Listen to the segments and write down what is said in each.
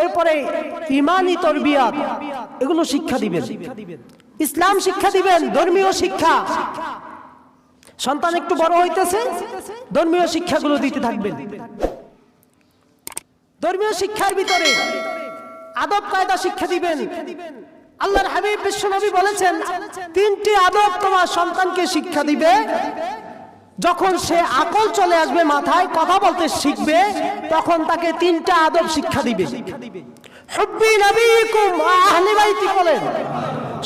এরপরে ইমানি তরবিয়াত এগুলো শিক্ষা দিবেন, ইসলাম শিক্ষা দিবেন, ধর্মীয় শিক্ষা। সন্তান একটু বড় হইতেছে, ধর্মীয় শিক্ষাগুলো দিতে থাকবেন। ধর্মীয় শিক্ষার ভিতরে আদব কায়দা শিক্ষা দিবেন। আল্লাহর হাবিব বিশ্বনবী বলেছেন, তিনটি আদব তোমার সন্তানকে শিক্ষা দিবে যখন সে আকল চলে আসবে মাথায়, কথা বলতে শিখবে, তখন তাকে তিনটা আদব শিক্ষা দিবে। হুব্বি নবীকুম ওয়া আহলি বাইতি বলেন।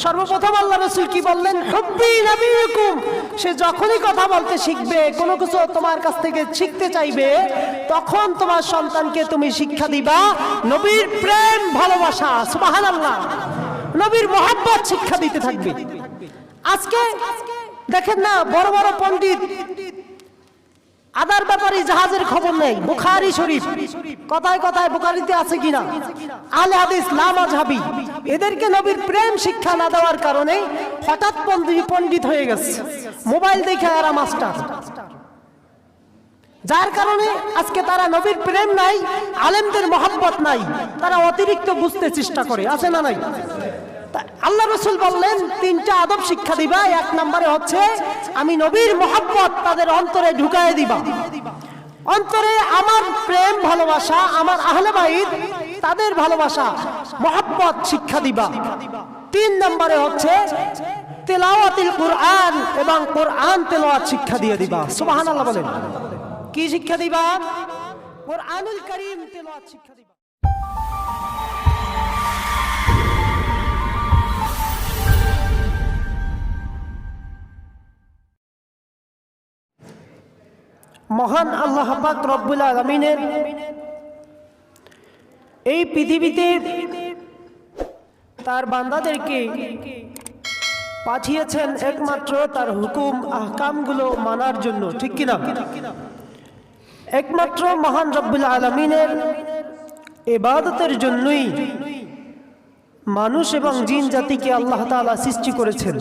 সর্বপ্রথম আল্লাহ রাসূল কি বললেন? হুব্বি নবীকুম। সে যখনই কথা বলতে শিখবে, কোনো কিছু তোমার কাছ থেকে শিখতে চাইবে, তখন তোমার সন্তানকে তুমি শিক্ষা দিবা নবীর প্রেম ভালোবাসা। সুবহানাল্লাহ। নবীর মহব্বত শিক্ষা দিতে থাকবে। আজকে দেখেন না, বড় বড় পণ্ডিত আদার ব্যাপারে জাহাজের খবর নেই। বুখারী শরীফ কথায় কথায় বুখারীতে আছে কিনা, আহলে হাদিস লা মাযহাবী, এদেরকে নবীর প্রেম শিক্ষা না দেওয়ার কারণে হঠাৎ পণ্ডিত হয়ে গেছে, মোবাইল দেখে এরা মাস্টার। যার কারণে আজকে তারা নবীর প্রেম নাই, আলেমদের মহব্বত নাই, তারা অতিরিক্ত বুঝতে চেষ্টা করে, আছে না নাই? আল্লাহ রাসূল বললেন তিনটা আদব শিক্ষা দিবা। এক নম্বরে হচ্ছে আমি নবীর মহব্বত তাদের অন্তরে ঢুকায় দিবা। অন্তরে আমার প্রেম ভালোবাসা, আমার আহলে বাইত তাদের ভালোবাসা মহব্বত শিক্ষা দিবা। তিন নম্বরে হচ্ছে তেলাওয়াতুল কুরআন এবং কোরআন তেলাওয়াত শিক্ষা দিয়ে দিবা। সুবহানাল্লাহ বলেন। কি শিক্ষা দিবা? কোরআনুল কারীম তেলাওয়াত শিক্ষা দিবা। মহান আল্লাহ পাক রব্বুল আলামিনের এই পৃথিবীতে তার বান্দাদেরকে পাঠিয়েছেন একমাত্র তার হুকুম আহকামগুলো মানার জন্য, ঠিক কিনা? একমাত্র মহান রব্বুল আলামিনের ইবাদতের জন্যই মানুষ এবং জিন জাতিকে আল্লাহ তাআলা সৃষ্টি করেছেন।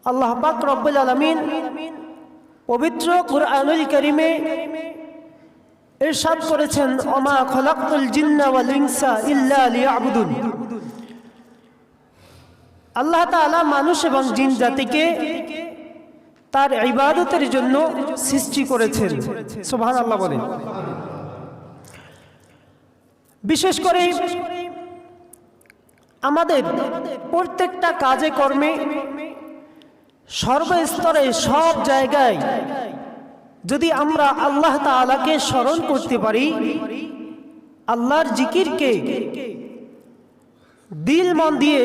আল্লাহ পাক রব্বুল আলামিন পবিত্র কুরআনুল কারীমে ইরশাদ করেছেন, ওমা খলাকতুল জিন্না ওয়াল ইনসা ইল্লা লিয়াবুদুন। আল্লাহ তাআলা মানুষ এবং জিন জাতিকে তার ইবাদতের জন্য সৃষ্টি করেছেন। সুবহানাল্লাহ বলেন। বিশেষ করে আমাদের প্রত্যেকটা কাজে কর্মে সর্বস্তরে সব জায়গায় যদি আমরা আল্লাহ তাআলাকে স্মরণ করতে পারি, আল্লাহর জিকিরকে দিল মন দিয়ে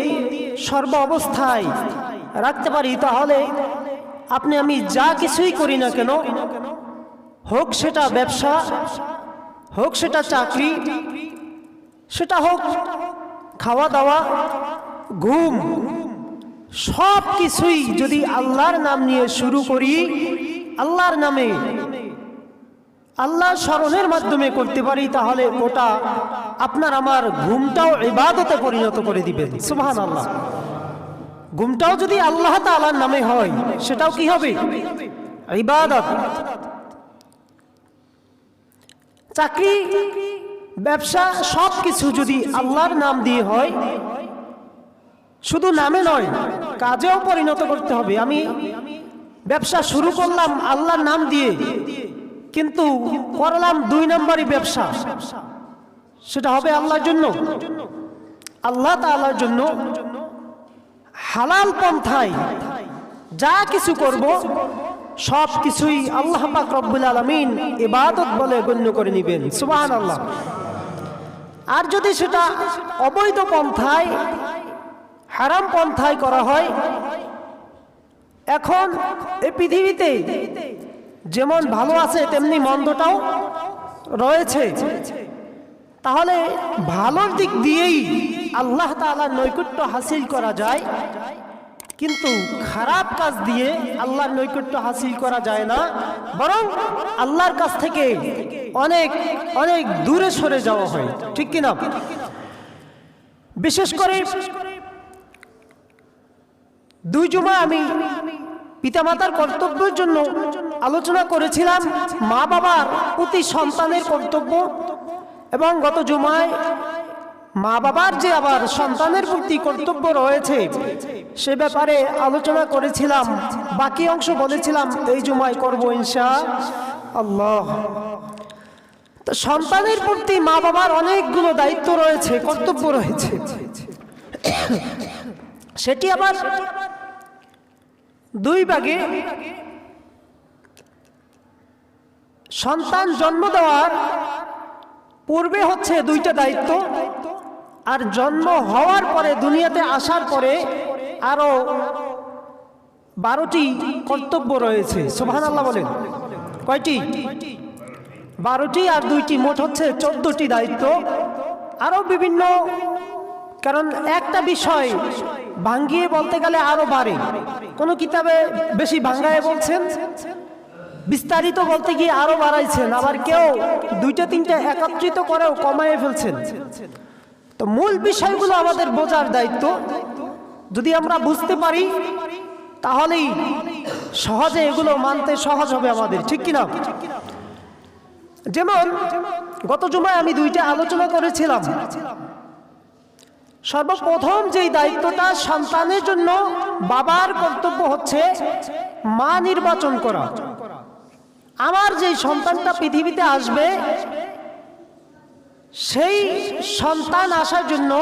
সর্ব অবস্থায় রাখতে পারি, তাহলে আপনি আমি যা কিছুই করি না কেন, হোক সেটা ব্যবসা, হোক সেটা চাকরি, সেটা হোক খাওয়া দাওয়া, ঘুম, সব কিছুই যদি আল্লাহর নাম নিয়ে শুরু করি, আল্লাহর নামে আল্লাহর স্মরণের মাধ্যমে করতে পারি, তাহলে ওটা আপনার আমার ঘুমটাও ইবাদতে পরিণত করে দিবেন। সুবহানাল্লাহ। ঘুমটাও যদি আল্লাহ তাআলার নামে হয়, সেটাও কি হবে? ইবাদত। চাকরি, ব্যবসা, সব কিছু যদি আল্লাহর নাম দিয়ে হয়, শুধু নামে নয় কাজেও পরিণত করতে হবে। আমি ব্যবসা শুরু করলাম আল্লাহর নাম দিয়ে, কিন্তু করলাম 2 নম্বরই ব্যবসা, সেটা হবে আল্লাহর জন্য? আল্লাহ তাআলার জন্য হালাল পন্থায় যা কিছু করব, সব কিছুই আল্লাহ পাক রব্বুল আলামিন ইবাদত বলে গণ্য করে নেবেন। সুবহানাল্লাহ। আর যদি সেটা অবৈধ পন্থায়, হারাম পন্থায় করা হয়, এখন এই পৃথিবীতে যেমন ভালো আছে তেমনি মন্দটাও রয়েছে, তাহলে ভালোর দিক দিয়েই আল্লাহ তাআলার নৈকট্য হাসিল করা যায়, কিন্তু খারাপ কাজ দিয়ে আল্লাহর নৈকট্য হাসিল করা যায় না, বরং আল্লাহর কাছ থেকে অনেক অনেক দূরে সরে যাওয়া হয়, ঠিক কিনা? বিশেষ করে 2 জুমা আমি পিতামাতার কর্তব্যের জন্য আলোচনা করেছিলাম, মা বাবার প্রতি সন্তানের কর্তব্য, এবং গত জুমায় মা বাবার যে আবার সন্তানের প্রতি কর্তব্য রয়েছে সে ব্যাপারে আলোচনা করেছিলাম, বাকি অংশ বলেছিলাম এই জুমায় করব ইনশাআল্লাহ। তো সন্তানের প্রতি মা বাবার অনেকগুলো দায়িত্ব রয়েছে, কর্তব্য রয়েছে। সেটি আবার দুই ভাগে। সন্তান জন্ম দেওয়ার পূর্বে হচ্ছে দুইটা দায়িত্ব, আর জন্ম হওয়ার পরে দুনিয়াতে আসার পরে আরো 12টি কর্তব্য রয়েছে। সুবহানাল্লাহ বলেন। কয়টি? 12টি আর 2টি, মোট হচ্ছে 14টি দায়িত্ব। আরো বিভিন্ন, কারণ একটা বিষয় ভাঙ্গিয়ে বলতে গেলে আরো বাড়ে। কোন কিতাবে বেশি ভাঙ্গায় বলছেন, বিস্তারিত বলতে গিয়ে আরো বাড়াইছেন, আবার কেউ 2টা 3টা একত্রিত করেও কমায় ফেলছেন। তো মূল বিষয়গুলো আমাদের বোঝার দায়িত্ব। যদি আমরা বুঝতে পারি তাহলেই সহজে এগুলো মানতে সহজ হবে আমাদের, ঠিক কিনা? যেমন গত জুমায় আমি 2টা আলোচনা করেছিলাম। সর্বপ্রথম যেই দায়িত্বটা সন্তানের জন্য বাবার কর্তব্য হচ্ছে মা নির্বাচন করা। আমার যেই সন্তানটা পৃথিবীতে আসবে সেই সন্তান আসার জন্য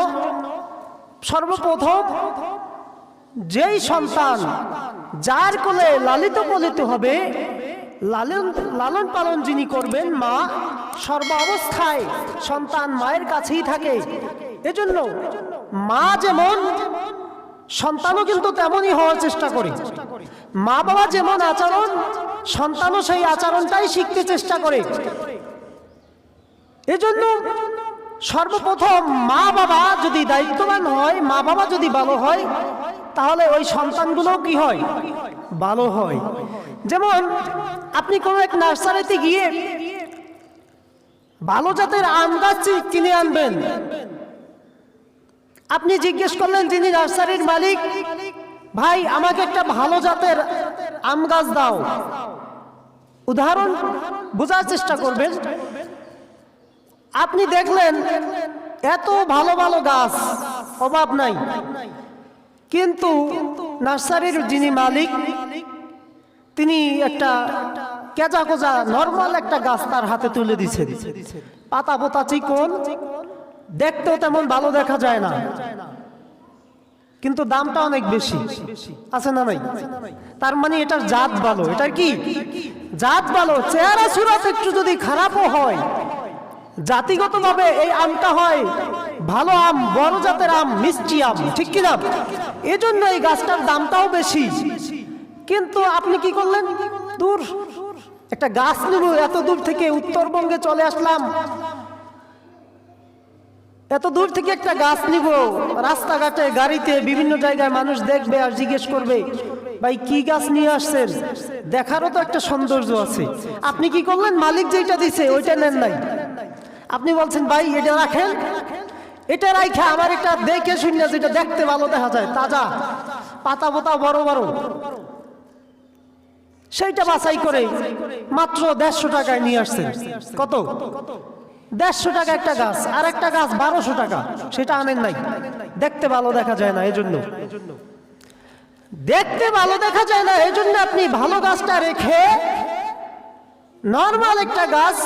সর্বপ্রথম যেই সন্তান যার কোলে লালিত পালিত হবে, লালন পালন যিনি করবেন মা, সর্ব অবস্থায় সন্তান মায়ের কাছেই থাকে। এজন্য মা যেমন সন্তানও কিন্তু তেমনই হওয়ার চেষ্টা করে। মা বাবা যেমন আচরণ সন্তানও সেই আচরণটাই শিখতে চেষ্টা করে। এজন্য সর্বপ্রথম মা বাবা যদি দায়িত্ববান হয়, মা বাবা যদি ভালো হয়, তাহলে ওই সন্তানগুলো কি হয়? ভালো হয়। যেমন আপনি কোনো এক নার্সারিতে গিয়ে ভালো জাতের আম গাছ কিনে আনবেন। আপনি জিজ্ঞেস করলেন যিনি নার্সারির মালিক, ভাই আমাকে একটা ভালো জাতের আম গাছ দাও। উদাহরণ বোঝার চেষ্টা করবেন। আপনি দেখলেন এত ভালো ভালো গাছ অভাব নাই, কিন্তু নার্সারির যিনি মালিক তিনি একটা কেজা কোজা নরমাল একটা গাছ তার হাতে তুলে দিচ্ছেন। পাতা পোতা চিকন, দেখতেও তেমন ভালো দেখা যায় না, কিন্তু দামটা অনেক বেশি, আছে না নাই? তার মানে এটার জাত ভালো। এটার কি জাত ভালো? চেহারা সুরত একটু যদি খারাপও হয়, জাতিগতভাবে এই আমটা হয় ভালো আম, বড় জাতের আম, মিষ্টি আম, ঠিক কিনা? এজন্য এই গাছটার দামটাও বেশি। কিন্তু আপনি কি করলেন? দূর একটা গাছ নেব, এত দূর থেকে উত্তরবঙ্গে চলে আসলাম, এত দূর থেকে একটা গাছ নিব, রাস্তাঘাটে গাড়িতে বিভিন্ন জায়গায় মানুষ দেখবে আর জিজ্ঞেস করবে ভাই কি গাছ নিয়ে আসছেন? দেখারও তো একটা সৌন্দর্য আছে। আপনি কি করলেন? মালিক যেটা দিছে ওইটা নেন নাই, আপনি বলছেন ভাই এটা রাখেন, এটা রাখা আমার একটা দেখে শুনে যেটা দেখতে ভালো দেখা যায়, তাজা পাতা পোতা বড় বড়, সেইটা বাছাই করে মাত্র 150 টাকায় নিয়ে আসছেন। কত? 150 টাকা একটা গাছ, আর একটা গাছ 1200 টাকা, সেটা আনেন নাই। দেখতে ভালো দেখা যায় না, এজন্য দেখতে ভালো দেখা যায় না, এজন্য আপনি ভালো গাছটা রেখে নরমাল একটা গাছ,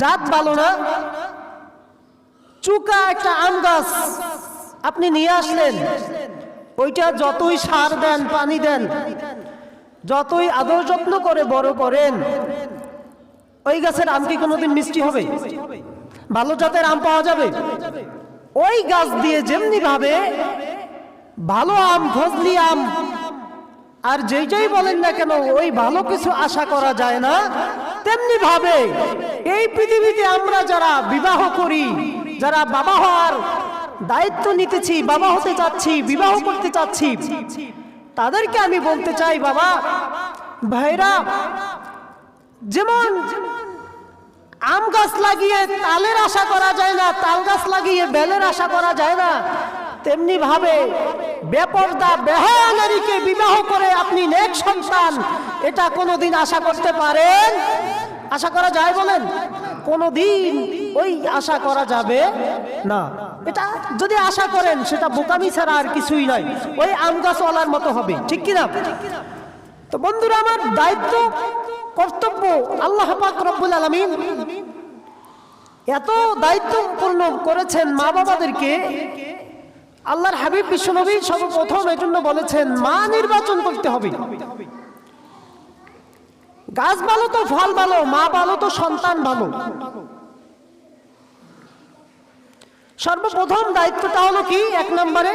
জাত ভালো না, চুকা একটা আম গাছ আপনি নিয়ে আসলেন। ওইটা যতই সার দেন, পানি দেন, যতই আদর যত্ন করে বড় করেন, ওই গাছের আম কি কোনোদিন মিষ্টি হবে? ভালো জাতের আম পাওয়া যাবে? ওই গাছ দিয়ে যেমনি ভাবে ভালো আম, ফজলি আম আর যেইটাই বলেন না কেন ওই ভালো কিছু আশা করা যায় না, তেমনি ভাবে এই পৃথিবীতে আমরা যারা বিবাহ করি, যারা বাবা হওয়ার দায়িত্ব নিতেছি, বাবা হতে চাচ্ছি, বিবাহ করতে চাচ্ছি, তাদেরকে আমি বলতে চাই বাবা ভাইরা, যেমন আম গাছ লাগিয়ে তালের আশা করা যায় না, তাল গাছ লাগিয়ে বেলের আশা করা যায় না, তেমনি ভাবে বেপরদা বেহায়া নারীকে বিবাহ করে আপনি নেক সন্তান এটা কোনোদিন আশা করতে পারেন? আশা করা যায় বলেন? কোনোদিন ওই আশা করা যাবে না। এটা যদি আশা করেন সেটা বোকামি ছাড়া আর কিছুই নয়, ওই আম গাছওয়ালার মতো হবে, ঠিক কিনা? তো বন্ধুরা আমার, দায়িত্ব কর্তব্য, আল্লাহ পাক রব্বুল আলামিন এত দায়িত্বপূর্ণ করেছেন মা বাবাদেরকে। আল্লাহর হাবিব বিশ্বনবী সর্বপ্রথম এই জন্য বলেছেন মা নির্বাচন করতে হবে। গাছ ভালো তো ফল ভালো, মা ভালো তো সন্তান ভালো। সর্বপ্রথম দায়িত্বটা হলো কি? 1 নম্বরে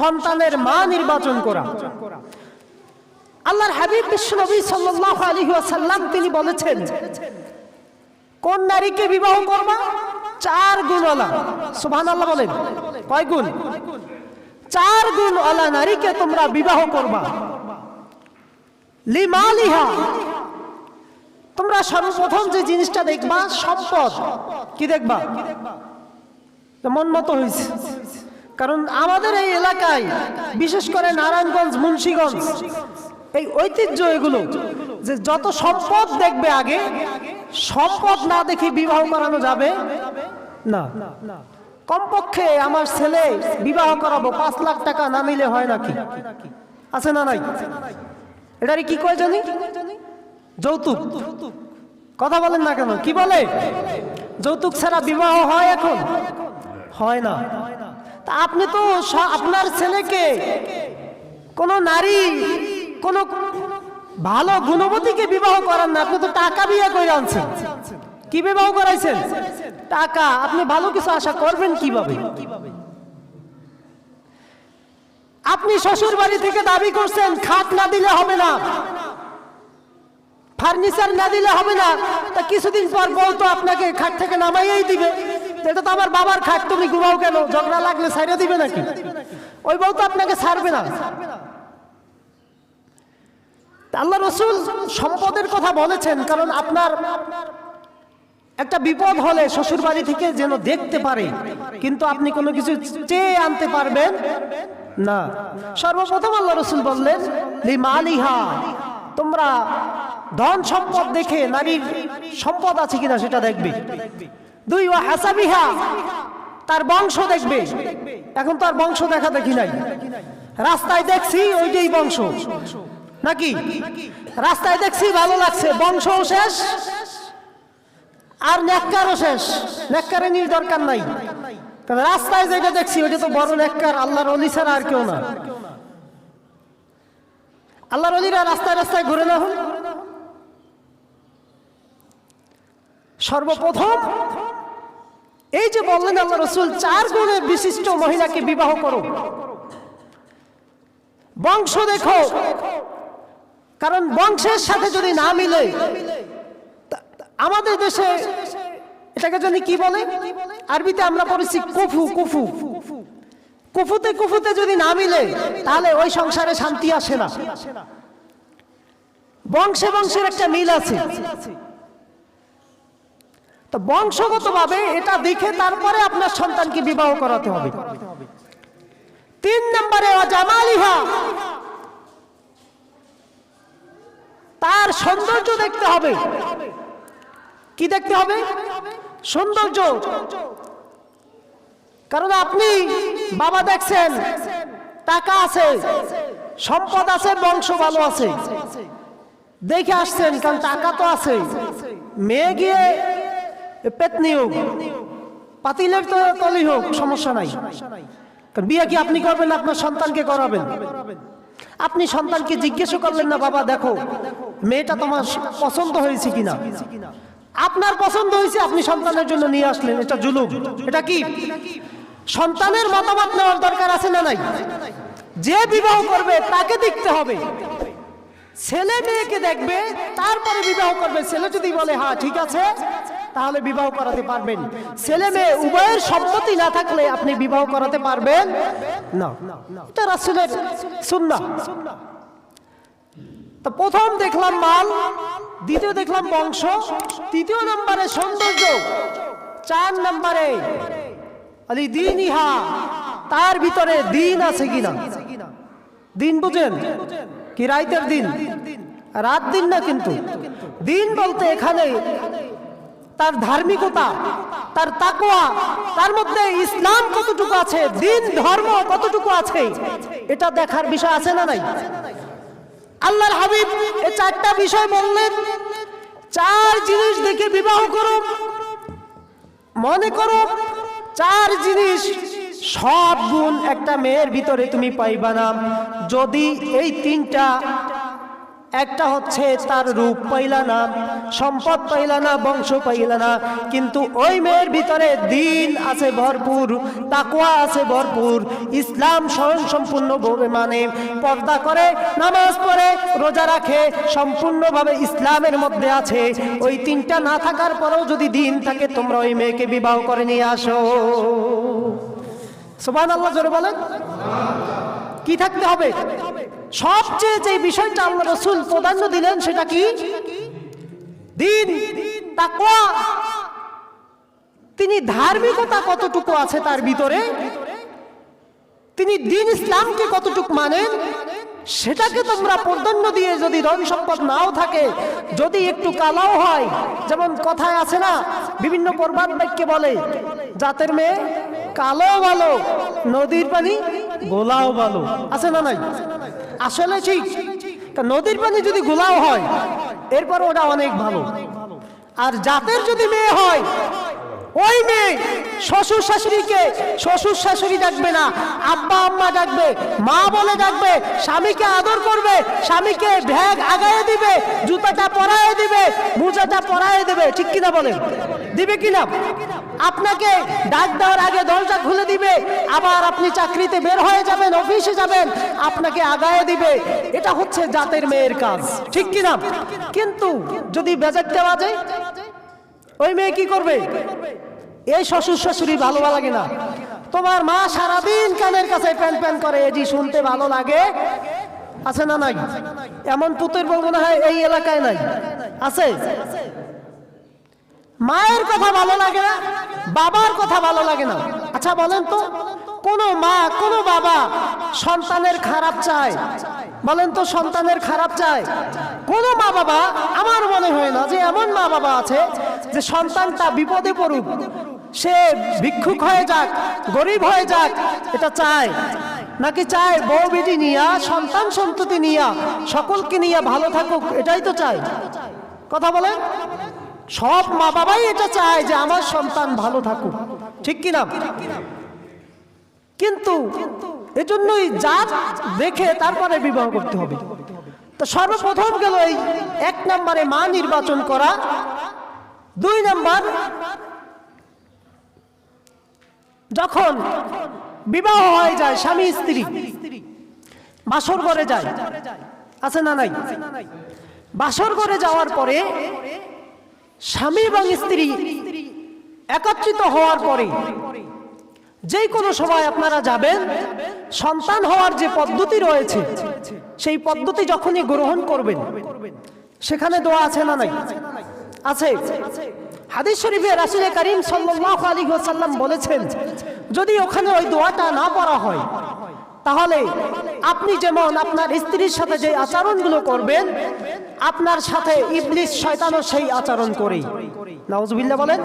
সন্তানের মা নির্বাচন করা। আল্লাহর হাবিব বিশ্বনবী সাল্লাল্লাহু আলাইহি ওয়াসাল্লাম তিনি বলেছেন, কোন নারীকে বিবাহ করবা? 4 গুণওয়ালা। সুবহানাল্লাহ বলেন। কয় গুণ? 4 গুণওয়ালা নারীকে তোমরা বিবাহ করবা। লিমালিহা, তোমরা সর্বপ্রথম যে জিনিসটা দেখবা সম্পদ। কি দেখবা? মন মতো হয়েছে, কারণ আমাদের এই এলাকায় বিশেষ করে নারায়ণগঞ্জ, মুন্সিগঞ্জ, এই ঐতিহ্য এগুলো যে যত সম্পদ দেখবে আগে, সম্পদ না দেখে বিবাহ করানো যাবে না। কমপক্ষে আমার ছেলে বিবাহ করাবো 5 লাখ টাকা না নিলে হয় নাকি? আছে না নাই? এটারে কি কয় জানি? যৌতুক। কথা বলেন না কেন? কি বলে? যৌতুক ছাড়া বিবাহ হয় এখন? হয় না। তা আপনি তো আপনার ছেলেকে কোন নারী, কোন ভালো গুণবতীকে বিবাহ করান না, আপনি তো টাকা বিয়ে করে আনছেন। কি বিবাহ করাইছেন? টাকা। আপনি ভালো কিছু আশা করবেন কিভাবে? আপনি শ্বশুর বাড়ি থেকে দাবি করছেন খাট না দিলে হবে না, ফার্নিচার না দিলে হবে না। তা কিছুদিন পর বউ তো আপনাকে খাট থেকে নামাইয়াই দিবে, এটা তো আমার বাবার খাট, তুমি ঘুমাও কেন? ঝগড়া লাগলে ছাইড়া দিবে নাকি? ওই বউ তো আপনাকে ছাড়বে না। আল্লাহ রাসূল সম্পদের কথা বলেছেন, কারণ আপনার একটা বিপদ হলে শ্বশুর বাড়ি থেকে যেন দেখতে পারে, কিন্তু আপনি কোনো কিছু চেয়ে আনতে পারবেন না। সর্বপ্রথম আল্লাহ রাসূল বললেন লিমালিহা, তোমরা ধন সম্পদ দেখে নারীর সম্পদ আছে কিনা সেটা দেখবে। 2 ওয়া হাসাবিহা, তার বংশ দেখবে। এখন তো আর বংশ দেখা দেখি নাই, রাস্তায় দেখছি ওইটাই বংশ নাকি? রাস্তায় দেখছি ভালো লাগছে, বংশও শেষ আর নেককারও শেষ। নেককারের দরকার নাই, কারণ রাস্তায় যেটা দেখছি ওইটা তো বড় নেককার, আল্লাহর ওলি ছাড়া আর কেউ না। আল্লাহর ওলিরা রাস্তায় রাস্তায় ঘুরে না হন। সর্বপ্রথম এই যে বললেন আল্লাহ রাসূল 4 গুণের বিশিষ্ট মহিলাকে বিবাহ করো, বংশ দেখো, কারণ বংশের সাথে যদি না মিলে, আমাদের দেশে এটাকে জানি কি বলে, আরবিতে আমরা পড়েছি কুফু। কুফু, কুফুতে কুফুতে যদি না মিলে তাহলে ওই সংসারে শান্তি আসে না। বংশে বংশের একটা মিল আছে, তো বংশগতভাবে এটা দেখে তারপরে আপনার সন্তানকে বিবাহ করাতে হবে। 3 নম্বরে জামালিহা, তার সৌন্দর্য দেখতে হবে। কি দেখতে হবে? সৌন্দর্য। কারণ আপনি বাবা দেখছেন টাকা আছে, সম্পদ আছে, বংশ ভালো আছে, দেখে আসছেন, কারণ টাকা তো আছে। মেয়ে গিয়ে পেতনি হোক, পাতিলের তলি হোক, সমস্যা নাই। কারণ বিয়ে কি আপনি করবেন না, আপনার সন্তানকে করাবেন। আপনি সন্তানকে জিজ্ঞেস করলেন না, বাবা দেখো মেয়েটা তোমার পছন্দ হয়েছে কিনা। আপনার পছন্দ হয়েছে, আপনি সন্তানের জন্য নিয়ে আসলেন, এটা জুলুম। এটা কি? সন্তানের মতামত নেওয়ার দরকার আছে না নাই? যে বিবাহ করবে তাকে দেখতে হবে, ছেলে মেয়েকে দেখবে, তারপরে বিবাহ করবে। ছেলে যদি বলে হ্যাঁ ঠিক আছে, তাহলে বিবাহ করাতে পারবেন। ছেলে মেয়ে উভয়ের সম্মতি না থাকলে আপনি বিবাহ করাতে পারবেন না। এটা রাসূলের সুন্নাহ। তো প্রথম দেখলাম মাল, দ্বিতীয় দেখলাম বংশ, 3 নম্বরে সৌন্দর্য, 4 নম্বরে আলি দীনিহা, তার ভিতরে দিন আছে কিনা। দিন বুঝেন কি? রাতের দিন, রাত দিন না, কিন্তু দিন বলতে এখানে তার ধার্মিকতা, তার তাকওয়া, তার মধ্যে ইসলাম কতটুকু আছে, দিন ধর্ম কতটুকু আছে, এটা দেখার বিষয় আছে না নাই? আল্লাহর হাবিব এই চারটা বিষয় বললেন, চার জিনিস দেখে বিবাহ করো। মনে করো চার জিনিস, সব গুণ একটা মেয়ের ভিতরে তুমি পাইবা না যদি এই তিনটা, একটা হচ্ছে তার রূপ পাইলা না, সম্পদ পাইলা না, বংশ পাইলা না, কিন্তু ওই মেয়ের ভিতরে দিন আছে ভরপুর, তাকওয়া আছে ভরপুর, ইসলাম স্বয়ং সম্পূর্ণভাবে মানে, পর্দা করে, নামাজ পড়ে, রোজা রাখে, সম্পূর্ণভাবে ইসলামের মধ্যে আছে, ওই তিনটা না থাকার পরেও যদি দিন থাকে, তোমরা ওই মেয়েকে বিবাহ করে নিয়ে আসো। সুবহানাল্লাহ, জোরে বলেন। কি থাকতে হবে? সবচেয়ে যে বিষয়টা আল্লাহ রাসূল প্রাধান্য দিলেন সেটা কি? দিন, তাকওয়া। তিনি ধার্মিকতা কতটুকু আছে তার ভিতরে, তিনি দিন ইসলামকে কতটুকু মানেন, সেটাকে তোমরা প্রাধান্য দিয়ে, যদি ধন সম্পদ নাও থাকে, যদি একটু কালাও হয়, যেমন কথায় আছে না, বিভিন্ন প্রবাদ বাক্যে বলে, জাতের মেয়ে কালো ভালো, নদীর পানি গোলাও ভালো, আছে না নাই? আসলে ঠিক, নদীর পানি যদি গোলাও হয়, এরপর ওটা অনেক ভালো। আর জাতের যদি মেয়ে হয়, ওই মেয়ে শ্বশুর শাশুড়িকে শ্বশুর শাশুড়ি ডাকবে না, আব্বা আম্মা ডাকবে, মা বলে ডাকবে, স্বামীকে আদর করবে, স্বামীকে ব্যাগ আগায় দিবে, জুতাটা পরায় দিবে, মোজাটা পরায় দিবে, ঠিক কিনা বলেন? দিবে কিনা? আপনাকে ডাক দেওয়ার আগে দরজা খুলে দিবে, আবার আপনি চাকরিতে বের হয়ে যাবেন, অফিসে যাবেন, আপনাকে আগায় দিবে। এটা হচ্ছে জাতের মেয়ের কাজ, ঠিক কিনা? কিন্তু যদি বেজারটা বাজে, ওই মেয়ে কি করবে? এই শ্বশুর শাশুড়ি ভালো লাগে না, তোমার মা সারাদিন কানের কাছে প্যান প্যান করে, এজি শুনতে ভালো লাগে, আছে না নাই? এমন পুতের বউ মনে হয় এই এলাকায় নাই, আছে? মায়ের কথা ভালো লাগে না, বাবার কথা ভালো লাগে না। আচ্ছা বলেন তো, কোন মা কোন বাবা সন্তানের খারাপ চায়? বলেন তো, সন্তানের খারাপ চায় কোন মা বাবা? আমার মনে হয় না যে এমন মা বাবা আছে যে সন্তানটা বিপদে পড়ুক, সে ভিক্ষুক হয়ে যাক, গরিব হয়ে যাক, এটা চায় নাকি? চায় বউ বেটি নিয়া, সন্তান সন্ততি নিয়া, সকলকে নিয়ে ভালো থাকুক, এটাই তো চায়। কথা বলেন, সব মা বাবাই এটা চায় যে আমার সন্তান ভালো থাকুক, ঠিক কিনা? কিন্তু এজন্যই জাত দেখে তারপরে বিবাহ করতে হবে। তো সর্বপ্রথম গেল এই 1 নম্বরে মা নির্বাচন করা। 2 নম্বর, যখন বিবাহ হয়ে যায়, স্বামী স্ত্রী বাসর ঘরে যায়, আছে না নাই? বাসর ঘরে যাওয়ার পরে স্বামী এবং স্ত্রী একত্রিত হওয়ার পরে যে কোনো সময় আপনারা যাবেন, সন্তান হওয়ার যে পদ্ধতি রয়েছে, সেই পদ্ধতি যখনই গ্রহণ করবেন, সেখানে দোয়া আছে না নাই? আছে। হাদিস শরীফে রাসূল করিম সাল্লাল্লাহু আলাইহি ওয়াসাল্লাম বলেছেন, যদি ওখানে ওই দোয়াটা না পড়া হয়, তাহলে আপনি যেমন আপনার স্ত্রীর সাথে যে আচরণগুলো করবেন, আপনার সাথে ইবলিস শয়তানও সেই আচরণ করে। নাউজুবিল্লাহ বলেন,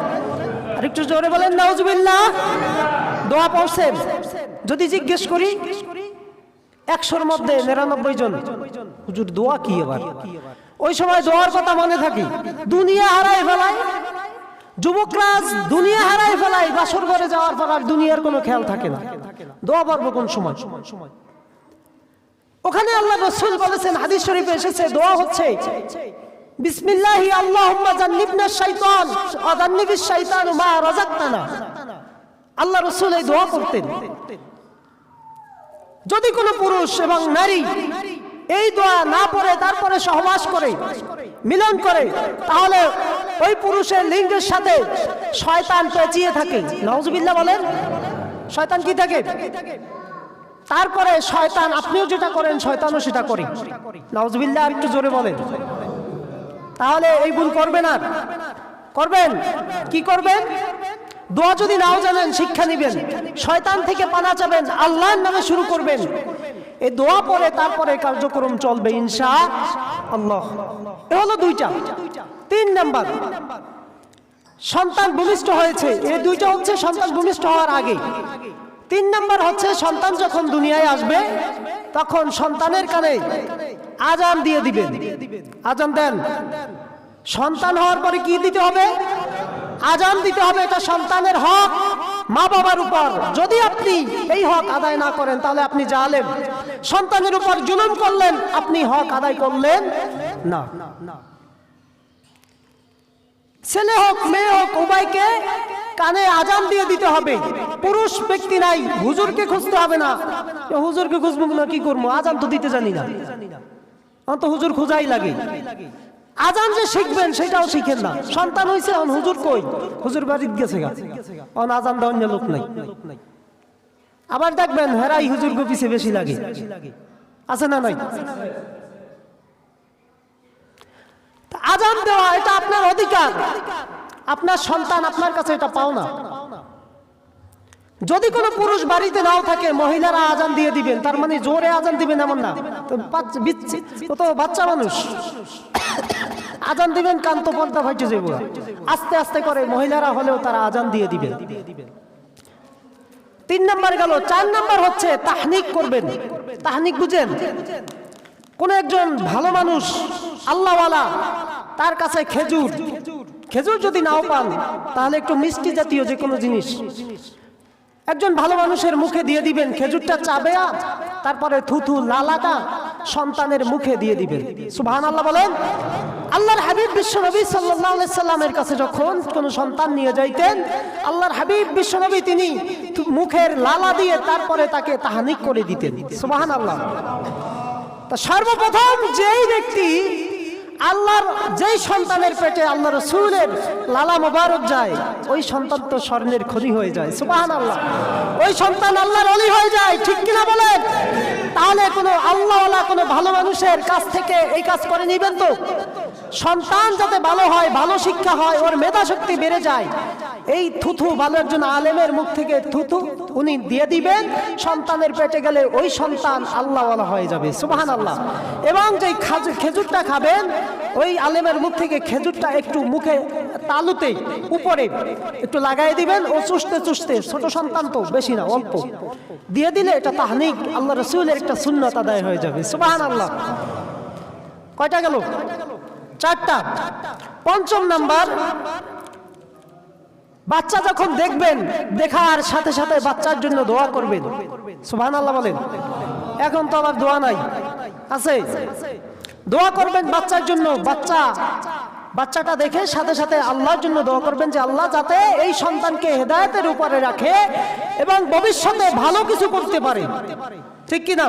আর একটু জোরে বলেন নাউজুবিল্লাহ। দোয়া পড়ছেন? যদি জিজ্ঞেস করি 100-র মধ্যে 99 জন, হুজুর দোয়া কি এবার? ওই সময় দোয়ার কথা মনে থাকে, দুনিয়া হারায় ফেলায়। যুবকরা দুনিয়া হারায় ফেলায়, বাসর ঘরে যাওয়ার পর আর দুনিয়ার কোনো খেয়াল থাকে না। দোয়া পড়বো কোন সময়? ওখানে আল্লাহ রাসূল বলেছেন, হাদিস শরীফে এসেছে, দোয়া হচ্ছে বিসমিল্লাহি আল্লাহুম্মা জান্নিবনা শাইতান ওয়া জান্নিবিশ শাইতানু মা রাযাকতানা। আল্লাহ রাসূল এই দোয়া করতেন। যদি কোনো পুরুষ এবং নারী এই দোয়া না পড়ে তারপরে সহবাস করে, মিলন করে, তাহলে ওই পুরুষের লিঙ্গের সাথে শয়তান পেঁচিয়ে থাকে। নাউজুবিল্লাহ বলেন। শয়তান কি থাকে? তারপরে শয়তান, আপনিও যেটা করেন শয়তানও সেটা করে। নাউজুবিল্লাহ, আর একটু জোরে বলেন। তাহলে এই ভুল করবেন আর করবেন কি করবেন? দোয়া যদি নাও জানেন, শিক্ষা নিবেন, শয়তান থেকে পানা চাবেন, আল্লাহর নামে শুরু করবেন। এই দোয়া পড়ে তারপরে কার্যক্রম চলবে ইনশাআল্লাহ। এ হলো 2টা। 3 নাম্বার, সন্তান ভূমিষ্ঠ হয়েছে, এই দুইটা হচ্ছে সন্তান ভূমিষ্ঠ হওয়ার আগে। 3 নাম্বার হচ্ছে সন্তান যখন দুনিয়ায় আসবে তখন সন্তানের কানে আজান দিয়ে দিবেন। আজান দেন। সন্তান হওয়ার পরে কি দিতে হবে? আজান দিতে হবে। এটা সন্তানের হক মা বাবার উপর। যদি আপনি এই হক আদায় না করেন তাহলে আপনি জালেম, সন্তানের উপর জুলুম করলেন, আপনি হক আদায় করলেন না। ছেলে হোক মেয়ে হোক উভয়কে কানে আজান দিয়ে দিতে হবে। পুরুষ ব্যক্তি নাই, হুজুরকে খুঁজতে হবে না। হুজুরকে খুঁজবো না, কি করবো? আজান তো দিতে জানি না, অন্ত হুজুর খোঁজাই লাগে। আজান যে শিখবেন সেটাও শিখেন না। সন্তান হয়েছে, হুজুর কই? হুজুর বাড়িতে গেছে গা, আজান দেওয়ার লোক নাই। আবার দেখবেন হেরাই হুজুর পিছে বেশি লাগে, আছে না নাই? আজান দেওয়া এটা আপনার অধিকার, আপনার সন্তান আপনার কাছে এটা পাও না। যদি কোনো পুরুষ বাড়িতে নাও থাকে মহিলারা আজান দিয়ে দিবেন, তার মানে জোরে আজান দিবেন এমন না, তো বাচ্চা মানুষ আজান দিবেন কান তো পর্দা ভাইতে যাবো, আস্তে আস্তে করে মহিলারা হলেও তারা আজান দিয়ে দিবেন। 3 নাম্বার গেল। 4 নাম্বার হচ্ছে তাহনিক করবেন। তাহনিক বুঝেন? কোন একজন ভালো মানুষ আল্লাহওয়ালা, তার কাছে খেজুর যদি নাও পান তাহলে একটু মিষ্টি জাতীয় যে কোনো জিনিস একজন ভালো মানুষের মুখে দিয়ে দিবেন। খেজুরটা চাবেয়া তারপরে থুথু লালাটা সন্তানের মুখে দিয়ে দিবেন। সুবহানাল্লাহ বলেন। আল্লাহর হাবিব বিশ্বনবী সাল্লাল্লাহু আলাইহি সাল্লামের কাছে যখন কোন সন্তান নিয়ে যাইতেন, আল্লাহর হাবিব বিশ্বনবী তিনি মুখের লালা দিয়ে তারপরে তাকে তাহনিক করে দিতেন। সুবহানাল্লাহ। তা সর্বপ্রথম যেই ব্যক্তি আল্লাহর যেই সন্তানের পেটে আল্লাহ রাসূলের লালা মোবারক যায়, ওই সন্তান তো স্বর্ণের খনি হয়ে যায়। সুবহানাল্লাহ। ওই সন্তান আল্লাহর ওলি হয়ে যায়, ঠিক কিনা বলেন? তাহলে কোনো আল্লাহওয়ালা কোনো ভালো মানুষের কাছ থেকে এই কাজ করে নিবেন তো? সন্তান যাতে ভালো হয়, ভালো শিক্ষা হয়, ওর মেধা শক্তি বেড়ে যায়, এই থুথু ভালো একজন আলেমের মুখ থেকে থুথু উনি দিয়ে দিবেন। সন্তানের পেটে গেলে ওই সন্তান আল্লাহওয়ালা হয়ে যাবে। সুবহানাল্লাহ। এবং যেই খেজুরটা খাবেন, ওই আলেমের মুখ থেকে খেজুরটা একটু মুখে তালুতে উপরে একটু লাগাই দিবেন। ও চুষতে চুষতে, ছোট সন্তান তো বেশি না, অল্প দিয়ে দিলে এটা তাহনিক, আল্লাহ রাসূলের একটা সুন্নাত আদায় হয়ে যাবে। সুবহানাল্লাহ। কয়টা গেল? 4টা। 5ম নাম্বার, বাচ্চা যখন দেখবেন, দেখার সাথে সাথে বাচ্চার জন্য দোয়া করবেন। সুবহানাল্লাহ বলেন। এখন তো আবার দোয়া নাই, আছে? দোয়া করবেন বাচ্চার জন্য। বাচ্চাটা দেখে সাথে সাথে আল্লাহর জন্য দোয়া করবেন যে আল্লাহ যাতে এই সন্তানকে হেদায়েতের উপরে রাখে এবং ভবিষ্যতে ভালো কিছু করতে পারে। ঠিক কি না?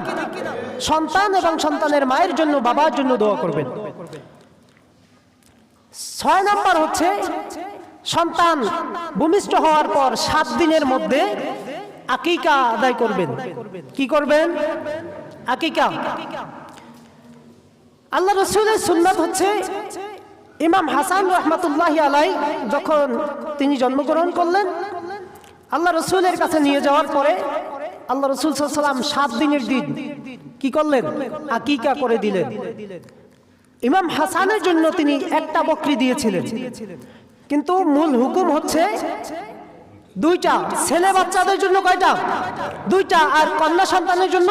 সন্তান এবং সন্তানের মায়ের জন্য, বাবার জন্য দোয়া করবেন। 6 নাম্বার হচ্ছে সন্তান ভূমিষ্ঠ হওয়ার পর 7 দিনের মধ্যে আকিকা আদায় করবেন। কি করবেন? আকিকা। আল্লাহ রাসূলের সুন্নাত হচ্ছে, ইমাম হাসান রাহমাতুল্লাহি আলাইহি যখন তিনি জন্মগ্রহণ করলেন, আল্লাহ রাসূলের কাছে নিয়ে যাওয়ার পরে আল্লাহ রাসূল সাল্লাল্লাহু আলাইহি ওয়াসাল্লাম 7 দিনের দিন কি করলেন? আকিকা করে দিলেন। ইমাম হাসানের জন্য তিনি একটা বকরি দিয়েছিলেন, কিন্তু মূল হুকুম হচ্ছে 2টা। ছেলে বাচ্চাদের জন্য কয়টা? 2টা। আর কন্যা সন্তানের জন্য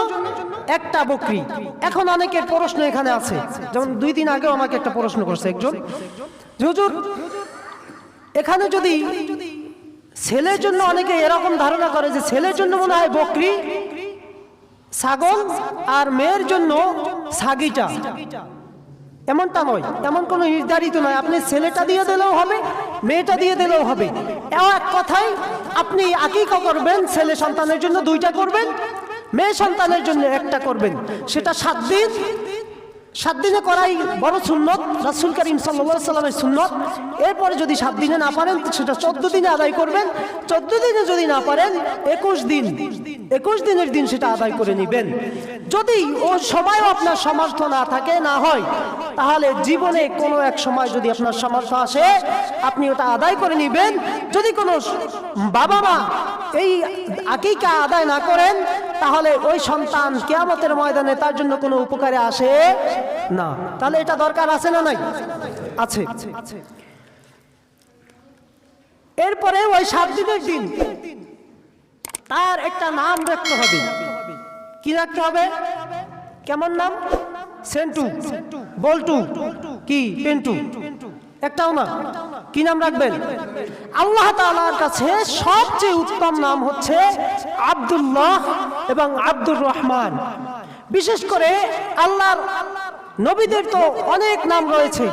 একটা বকরি। এখন অনেকের প্রশ্ন এখানে আছে, যেমন 2 দিন আগেও আমাকে একটা প্রশ্ন করছে একজন, হুজুর এখানে যদি ছেলের জন্য, অনেকে এরকম ধারণা করে যে ছেলের জন্য মনে হয় বকরি, ছাগল, আর মেয়ের জন্য ছাগিটা। এমনটা নয়, এমন কোনো নির্ধারিত নয়। আপনি ছেলেটা দিয়ে দিলেও হবে, মেয়েটা দিয়ে দিলেও হবে। এক কথায় আপনি আকিকা করবেন, ছেলে সন্তানের জন্য 2টা করবেন, মেয়ে সন্তানের জন্য একটা করবেন। সেটা 7 দিন। 7 দিনে করাই বড় সুন্নত, রাসূল করিম সাল্লাল্লাহু আলাইহি সাল্লামের সুন্নত। এরপরে যদি 7 দিনে না পারেন সেটা 14 দিনে আদায় করবেন। 14 দিনে যদি না পারেন 21 দিন, 21 দিনের দিন সেটা আদায় করে নেবেন। যদি ও সময়ও আপনার সামর্থ্য না থাকে, না হয়, তাহলে জীবনে কোনো এক সময় যদি আপনার সামর্থ্য আসে আপনি ওটা আদায় করে নেবেন। যদি কোনো বাবা মা এই আকিকা আদায় না করেন তাহলে ওই সন্তান কিয়ামতের ময়দানে তার জন্য কোনো উপকারে আসে না। তাহলে এটা দরকার আছে না নাই? আছে। এরপরে ওই 7 দিনের দিন তার একটা নাম রাখতে হবে। কি রাখতে হবে? কেমন নাম? সেন্টু, বল্টু, কি পেন্টু, একটাও না। কি নাম রাখবেন? আল্লাহ তাআলার কাছে সবচেয়ে উত্তম নাম হচ্ছে আব্দুল্লাহ এবং আব্দুর রহমান। বিশেষ করে আল্লাহর নবীদের তো অনেক নাম রয়েছে,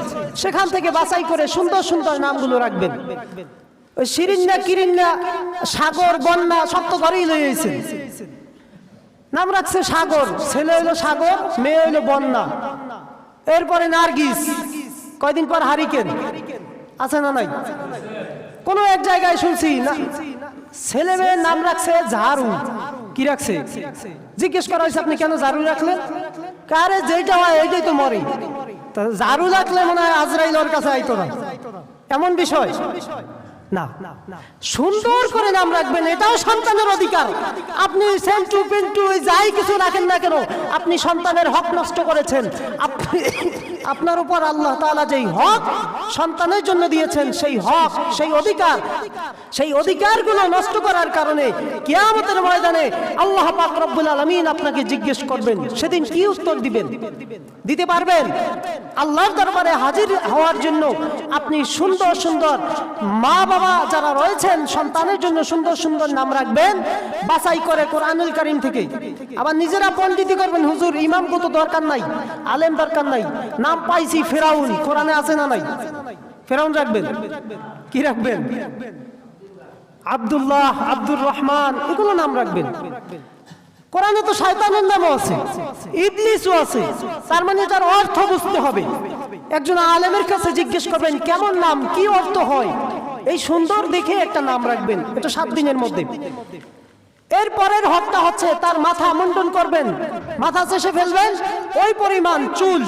সেখান থেকে বাছাই করে সুন্দর সুন্দর নামগুলো রাখবেন। ওই শিরিন্না, কিরিন্না, সাগর, বন্যা সব তো ঘরেই লইছে। নাম রাখছে সাগর, ছেলে হইলো সাগর, মেয়ে হইলো বন্যা। এরপরে নার্গিস, কয়দিন পর হারিকেন, আছে না নাই? কোন এক জায়গায় শুনছি না ছেলে মেয়ের নাম রাখছে ঝাড়ু। কি রাখছে? জিজ্ঞেস করা হয়েছে আপনি কেন ঝাড়ু রাখলেন? কারে যেটা হয় এইটাই তো মরে, ঝাড়ু রাখলে মনে হয় আজরাইলের কাছে আইতো না, এমন বিষয় না। সুন্দর করে নাম রাখবেন, এটাও সন্তানের অধিকার। আপনি সেন্টু পেন্টু যাই কিছু রাখেন না কেন, আপনি সন্তানের হক নষ্ট করেছেন। আপনার উপর আল্লাহ তাআলা যেই হক সন্তানের জন্য দিয়েছেন, সেই হক, সেই অধিকারগুলো নষ্ট করার কারণে কিয়ামতের ময়দানে আল্লাহ পাক রব্বুল আলামিন আপনাকে জিজ্ঞেস করবেন। সেদিন কি উত্তর দিবেন? দিতে পারবেন? আল্লাহর দরবারে হাজির হওয়ার জন্য আপনি সুন্দর সুন্দর মা বাবা যারা রয়েছেন সন্তানের জন্য সুন্দর সুন্দর নাম রাখবেন বাছাই করে কোরআনুল কারীম থেকে। আবার নিজেরা পণ্ডিতি করবেন, হুজুর ইমাম কত দরকার নাই, আলেম দরকার নাই, নাম পাইছি ফেরাউন, কোরআনে আছে না নাই? ফেরাউন রাখবেন। কি রাখবেন? আব্দুল্লাহ, আব্দুর রহমান, এগুলো নাম রাখবেন। কোরআনে তো শয়তানের নামও আছে, ইবলিসও আছে, তার মানে এটার অর্থ বুঝতে হবে। একজন আলেমের কাছে জিজ্ঞেস করবেন কেমন নাম, কি অর্থ হয়, এই সুন্দর দেখে একটা নাম রাখবেন। এটা 7 দিনের মধ্যে। এরপরের হকটা হচ্ছে তার মাথা মুন্ডন করবেন, মাথা চেষে ফেলবেন। ওই পরিমাণ চুল,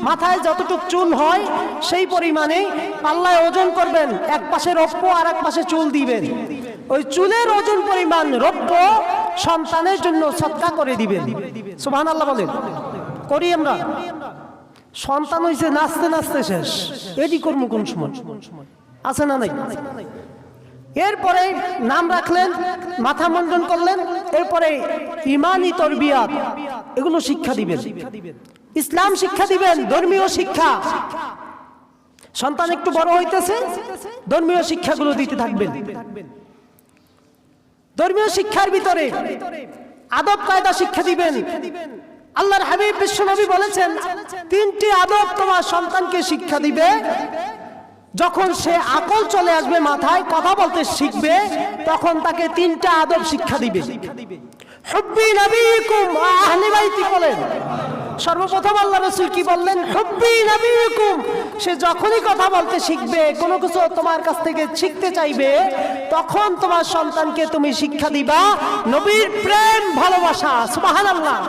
মাথায় যতটুক চুল হয় সেই পরিমাণে পাল্লায় ওজন করবেন, এক পাশে রৌপ্য আর এক পাশে চুল দিবেন। ওই চুলের ওজন পরিমাণ রৌপ্য সন্তানের জন্য সদকা করে দিবেন। সুবহানাল্লাহ বলেন। করি আমরা? সন্তান হইছে নাচতে নাচতে শেষ, এটি করবো কোন সময়? আছে না নাই? এরপরে নাম রাখলেন, মাথা মুন্ডন করলেন, এরপরে ইমানি তরবিয়াত এগুলো শিক্ষা দিবেন, ইসলাম শিক্ষা দিবেন, ধর্মীয় শিক্ষা। সন্তান একটু বড় হইতেছে, ধর্মীয় শিক্ষাগুলো দিতে থাকবেন। ধর্মীয় শিক্ষার ভিতরে আদব কায়দা শিক্ষা দিবেন। আল্লাহর হাবিব বিশ্বনবী বলেছেন 3টি আদব তোমার সন্তানকে শিক্ষা দিবে। যখন সে আকল চলে আসবে, মাথায় কথা বলতে শিখবে, তখন তাকে 3টা আদব শিক্ষা দিবে। হুব্বি নবীকুম ওয়া আহলি বাইতি বলেন। সর্বপ্রথম আল্লাহ রাসূল কি বললেন? হুব্বি নবীকুম। সে যখনই কথা বলতে শিখবে, কোনো কিছু তোমার কাছ থেকে শিখতে চাইবে, তখন তোমার সন্তানকে তুমি শিক্ষা দিবা নবীর প্রেম, ভালোবাসা। সুবহানাল্লাহ।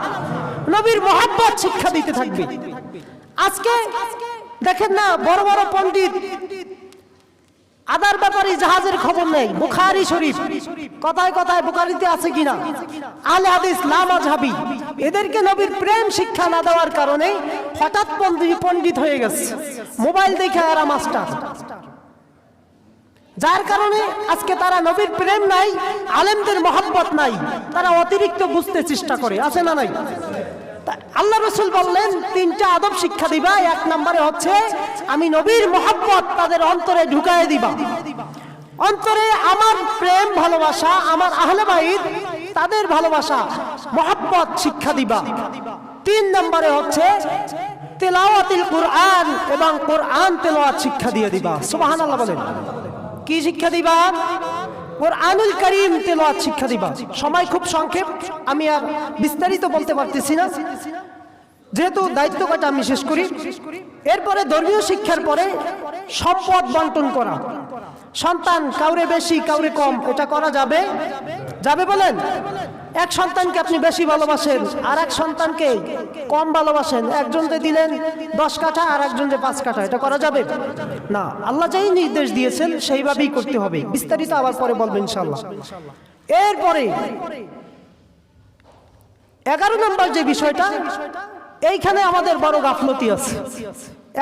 নবীর মহব্বত শিক্ষা দিতে থাকবে। আজকে দেখেন না, বড় বড় পণ্ডিত আদার ব্যাপারে জাহাজের খবর নেই। বুখারী শরীফ কথায় কথায় বুখারীতে আছে কিনা, আহলে হাদিস, লা মাযহাবী, এদেরকে নবীর প্রেম শিক্ষা না দেওয়ার কারণে হঠাৎ পণ্ডিত হয়ে গেছে, মোবাইল দেখে এরা মাস্টার। যার কারণে আজকে তারা নবীর প্রেম নাই, আলেমদের মহব্বত নাই, তারা অতিরিক্ত বুঝতে চেষ্টা করে। আছে না নাই? আল্লাহ রাসূল বললেন 3টা আদব শিক্ষা দিবা। 1 নম্বরে হচ্ছে আমি নবীর মহব্বত তাদের অন্তরে ঢুকায় দিবা। অন্তরে আমার প্রেম, ভালোবাসা, আমার আহলে বাইত তাদের ভালোবাসা, মহব্বত শিক্ষা দিবা। 3 নম্বরে হচ্ছে তেলাওয়াতুল কুরআন এবং কোরআন তেলাওয়াত শিক্ষা দিয়ে দিবা। সুবহানাল্লাহ বলেন। কি শিক্ষা দিবা? কোরআনুল কারীম তেলাওয়াত শিক্ষা দিবা। সময় খুব সংক্ষেপ, আমি আর বিস্তারিত বলতে পারতেছি না, যেহেতু দায়িত্ব কটা আমি শেষ করি। এরপরে ধর্মীয় শিক্ষার পরে সম্পদ বন্টন করা। সন্তান কাউরে বেশি কাউরে কম, এটা করা যাবে? যাবে বলেন? এক সন্তানকে আপনি বেশি ভালোবাসেন, আর এক সন্তানকে কম ভালোবাসেন, একজনকে দিলেন 10 কাঠা আর একজনকে 5 কাঠা, এটা করা যাবে না। আল্লাহ যেই নির্দেশ দিয়েছেন সেইভাবেই করতে হবে। বিস্তারিত আবার পরে বলবেন ইনশাআল্লাহ। এরপরে 11 নম্বর যে বিষয়টা, এইখানে আমাদের বড় গাফলতি আছে।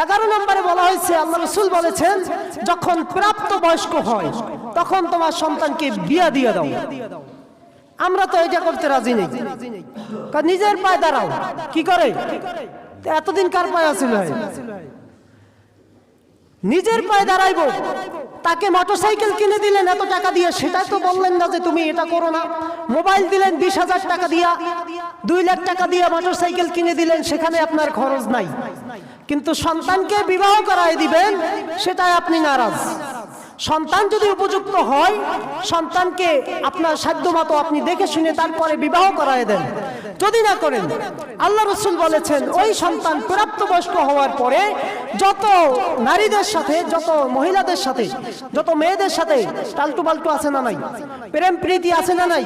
11 নম্বরে বলা হয়েছে, আল্লাহ রাসূল বলেছেন, যখন প্রাপ্ত বয়স্ক হয় তখন তোমার সন্তানকে বিয়া দিয়ে দাও। আমরা তো এটা করতে রাজি নেই, কারণ নিজের পায়ে দাঁড়াও। কি করে? এতদিন কার পায়ে আছিল? নিজের পায়ে দাঁড়াইবো। তাকে মোটরসাইকেল কিনে দিলেন এত টাকা দিয়ে, সেটাই তো বললেন না যে তুমি এটা করো না। মোবাইল দিলেন 20,000 টাকা দিয়া, 2 লাখ টাকা দিয়ে মোটরসাইকেল কিনে দিলেন, সেখানে আপনার খরচ নাই। কিন্তু সন্তানকে বিবাহ করায় দিবেন, সেটাই আপনি নারাজ। সন্তান যদি উপযুক্ত হয়, সন্তানকে আপনার সাধ্যমতো আপনি দেখে শুনে তারপরে বিবাহ করায় দেন। যদি না করেন, আল্লাহ রাসূল বলেছেন ওই সন্তান প্রাপ্তবয়স্ক হওয়ার পরে যত নারীদের সাথে, যত মহিলাদের সাথে, যত মেয়েদের সাথে টালটু বাল্টু আছে না নাই, প্রেম প্রীতি আছে না নাই,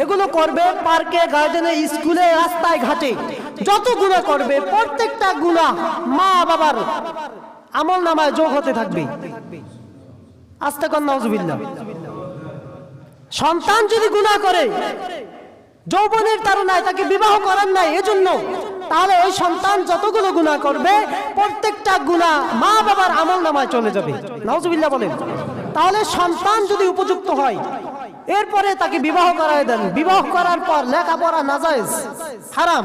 এগুলো করবে। পার্কে, গার্ডেনে, স্কুলে, রাস্তায় ঘাটে যত গুনাহ করবে, প্রত্যেকটা গুনাহ মা বাবার আমল নামায় যোগ হতে থাকবে। আস্তে কর নাউজুবিল্লাহ। সন্তান যদি গুনাহ করে, যৌবনের তাড়নায় তাকে বিবাহ করার নাই এজন্য, তাহলে ওই সন্তান যতগুলো গুনাহ করবে প্রত্যেকটা গুনাহ মা বাবার আমল নামায় চলে যাবে। নাউজুবিল্লাহ বলেন। তাহলে সন্তান যদি উপযুক্ত হয়, এরপরে তাকে বিবাহ করায় দেন। বিবাহ করার পর লেখাপড়া নাজায়েজ, হারাম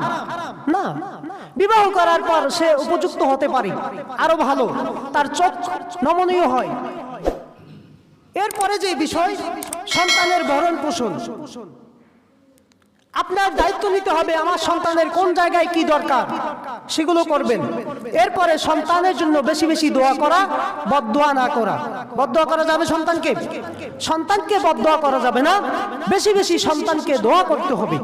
না। বিবাহ করার পর সে উপযুক্ত হতে পারে, আরো ভালো, তার চোখ নমনীয় হয়। এরপরে যে বিষয়, সন্তানের ভরণ পোষণ, আপনার দায়িত্ব নিতে হবে আমার সন্তানের কোন জায়গায় কি দরকার সেগুলো করবেন। এরপরে সন্তানের জন্য বেশি বেশি দোয়া করা, বদদোয়া না করা। বদদোয়া করা যাবে সন্তানকে? সন্তানকে বদদোয়া করা যাবে না, বেশি বেশি সন্তানকে দোয়া করতে হবে।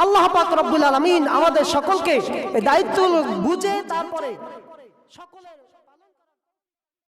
আল্লাহ পাক রব্বুল আলামিন আমাদের সকলকে এই দায়িত্ব বুঝে তারপরে সকলে